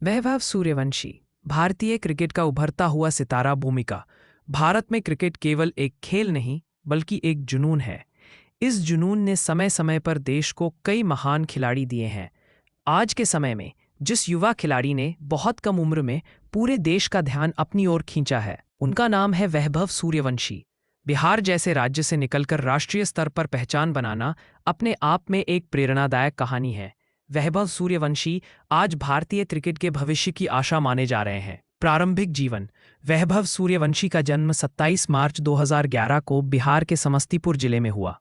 वैभव सूर्यवंशी भारतीय क्रिकेट का उभरता हुआ सितारा भूमिका। भारत में क्रिकेट केवल एक खेल नहीं बल्कि एक जुनून है। इस जुनून ने समय समय पर देश को कई महान खिलाड़ी दिए हैं। आज के समय में जिस युवा खिलाड़ी ने बहुत कम उम्र में पूरे देश का ध्यान अपनी ओर खींचा है, उनका नाम है वैभव सूर्यवंशी। बिहार जैसे राज्य से निकलकर राष्ट्रीय स्तर पर पहचान बनाना अपने आप में एक प्रेरणादायक कहानी है। वैभव सूर्यवंशी आज भारतीय क्रिकेट के भविष्य की आशा माने जा रहे हैं। प्रारंभिक जीवन। वैभव सूर्यवंशी का जन्म 27 मार्च 2011 को बिहार के समस्तीपुर जिले में हुआ।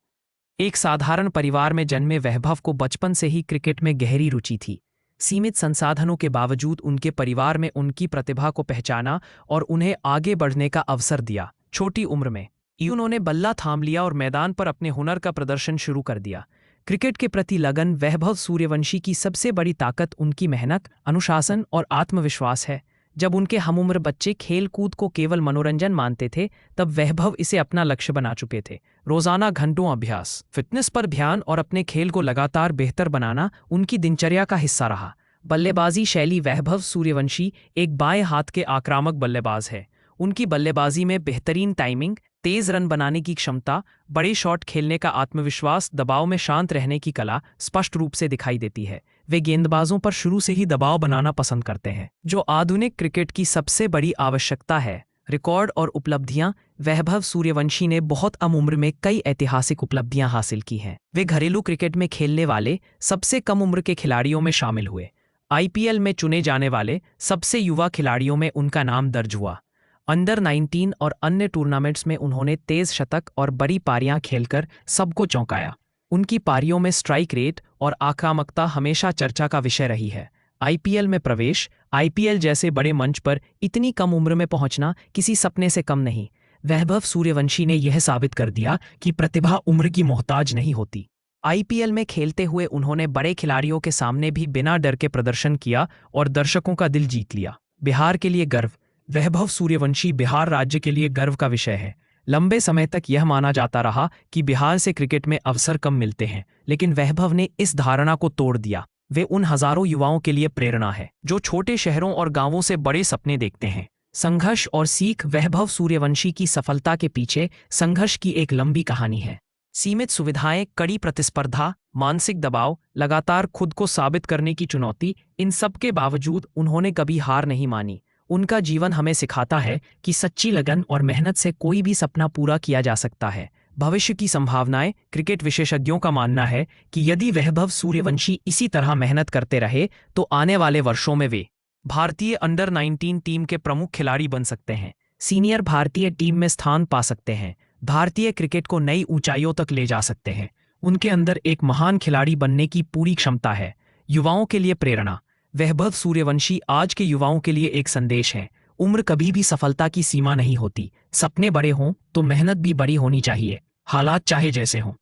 एक साधारण परिवार में जन्मे वैभव को बचपन से ही क्रिकेट में गहरी रुचि थी। सीमित संसाधनों के बावजूद उनके परिवार में उनकी प्रतिभा को पहचाना और उन्हें आगे बढ़ने का अवसर दिया। छोटी उम्र में उन्होंने बल्ला थाम लिया और मैदान पर अपने हुनर का प्रदर्शन शुरू कर दिया। क्रिकेट के प्रति लगन वैभव सूर्यवंशी की सबसे बड़ी ताकत उनकी मेहनत, अनुशासन और आत्मविश्वास है। जब उनके हमउम्र बच्चे खेल कूद को केवल मनोरंजन मानते थे, तब वैभव इसे अपना लक्ष्य बना चुके थे। रोजाना घंटों अभ्यास, फिटनेस पर ध्यान और अपने खेल को लगातार बेहतर बनाना उनकी दिनचर्या का हिस्सा रहा। बल्लेबाजी शैली। वैभव सूर्यवंशी एक बाएं हाथ के आक्रामक बल्लेबाज है। उनकी बल्लेबाजी में बेहतरीन टाइमिंग, तेज रन बनाने की क्षमता, बड़े शॉट खेलने का आत्मविश्वास, दबाव में शांत रहने की कला स्पष्ट रूप से दिखाई देती है। वे गेंदबाजों पर शुरू से ही दबाव बनाना पसंद करते हैं, जो आधुनिक क्रिकेट की सबसे बड़ी आवश्यकता है। रिकॉर्ड और उपलब्धियां। वैभव सूर्यवंशी ने बहुत कम उम्र में कई ऐतिहासिक उपलब्धियां हासिल की हैं। वे घरेलू क्रिकेट में खेलने वाले सबसे कम उम्र के खिलाड़ियों में शामिल हुए। आईपीएल में चुने जाने वाले सबसे युवा खिलाड़ियों में उनका नाम दर्ज हुआ। अंडर 19 और अन्य टूर्नामेंट्स में उन्होंने तेज शतक और बड़ी पारियां खेलकर सबको चौंकाया। उनकी पारियों में स्ट्राइक रेट और आक्रामकता हमेशा चर्चा का विषय रही है। आईपीएल में प्रवेश। आईपीएल जैसे बड़े मंच पर इतनी कम उम्र में पहुंचना किसी सपने से कम नहीं। वैभव सूर्यवंशी ने यह साबित कर दिया कि प्रतिभा उम्र की मोहताज नहीं होती। आईपीएल में खेलते हुए उन्होंने बड़े खिलाड़ियों के सामने भी बिना डर के प्रदर्शन किया और दर्शकों का दिल जीत लिया। बिहार के लिए गर्व। वैभव सूर्यवंशी बिहार राज्य के लिए गर्व का विषय है। लंबे समय तक यह माना जाता रहा कि बिहार से क्रिकेट में अवसर कम मिलते हैं, लेकिन वैभव ने इस धारणा को तोड़ दिया। वे उन हजारों युवाओं के लिए प्रेरणा है जो छोटे शहरों और गांवों से बड़े सपने देखते हैं। संघर्ष और सीख। वैभव सूर्यवंशी की सफलता के पीछे संघर्ष की एक लंबी कहानी है। सीमित सुविधाएं, कड़ी प्रतिस्पर्धा, मानसिक दबाव, लगातार खुद को साबित करने की चुनौती, इन सब के बावजूद उन्होंने कभी हार नहीं मानी। उनका जीवन हमें सिखाता है कि सच्ची लगन और मेहनत से कोई भी सपना पूरा किया जा सकता है। भविष्य की संभावनाएं। क्रिकेट विशेषज्ञों का मानना है कि यदि वैभव सूर्यवंशी इसी तरह मेहनत करते रहे तो आने वाले वर्षों में वे भारतीय अंडर 19 टीम के प्रमुख खिलाड़ी बन सकते हैं, सीनियर भारतीय टीम में स्थान पा सकते हैं, भारतीय क्रिकेट को नई ऊंचाइयों तक ले जा सकते हैं। उनके अंदर एक महान खिलाड़ी बनने की पूरी क्षमता है। युवाओं के लिए प्रेरणा। वैभव सूर्यवंशी आज के युवाओं के लिए एक संदेश है। उम्र कभी भी सफलता की सीमा नहीं होती। सपने बड़े हों तो मेहनत भी बड़ी होनी चाहिए, हालात चाहे जैसे हों।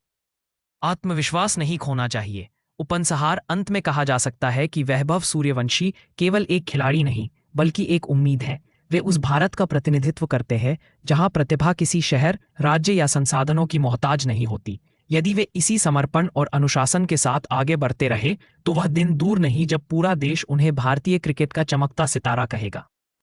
आत्मविश्वास नहीं खोना चाहिए। उपसंहार। अंत में कहा जा सकता है कि वैभव सूर्यवंशी केवल एक खिलाड़ी नहीं बल्कि एक उम्मीद है। वे उस भारत का प्रतिनिधित्व करते हैं जहां प्रतिभा किसी शहर, राज्य या संसाधनों की मोहताज नहीं होती। यदि वे इसी समर्पण और अनुशासन के साथ आगे बढ़ते रहे तो वह दिन दूर नहीं जब पूरा देश उन्हें भारतीय क्रिकेट का चमकता सितारा कहेगा।